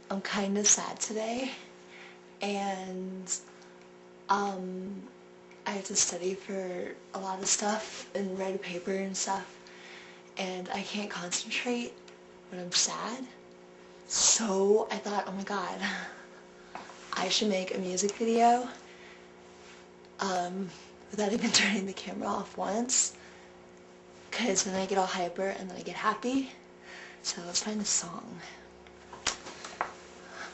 I'm kind of sad today, and I have to study for a lot of stuff and write a paper and stuff, and I can't concentrate when I'm sad. So I thought, oh my god, I should make a music video without even turning the camera off once, because then I get all hyper and then I get happy. So let's find a song.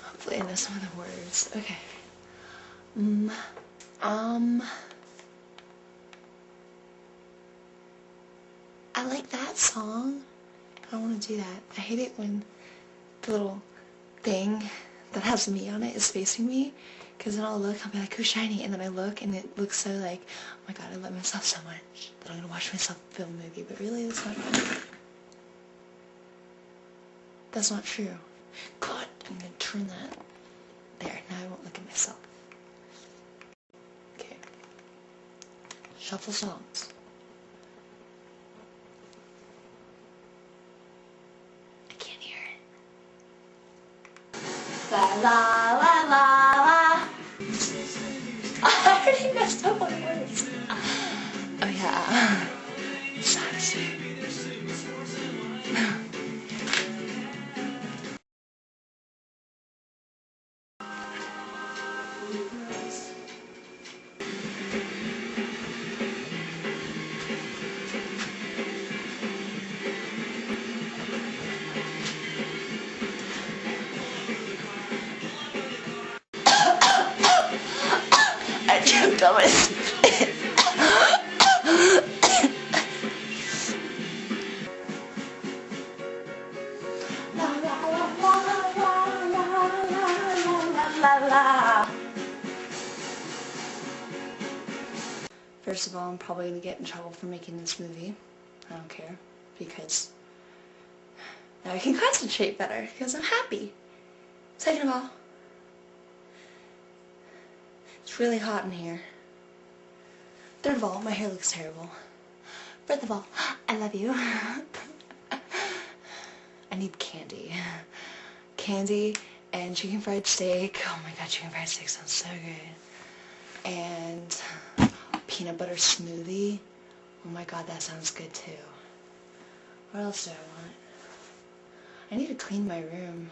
Hopefully I know some of the words. Okay. I like that song. I don't want to do that. I hate it when the little thing that has me on it is facing me, because then I'll look, I'll be like, who's shiny? And then I look and it looks so like, oh my god, I love myself so much that I'm going to watch myself film a movie, but really that's not true. That's not true. God, I'm going to turn that. There, now I won't look at myself. Okay. Shuffle songs. I can't hear it. La la la la la. I already messed up on the words. Oh yeah. Satisfying. I choked on my spit. La la la la la la la la la. First of all, I'm probably going to get in trouble for making this movie. I don't care, because now I can concentrate better, because I'm happy. Second of all, it's really hot in here. Third of all, my hair looks terrible. Fourth of all, I love you. I need candy. Candy and chicken fried steak. Oh my god, chicken fried steak sounds so good. And peanut butter smoothie. Oh my god, that sounds good too. What else do I want? I need to clean my room.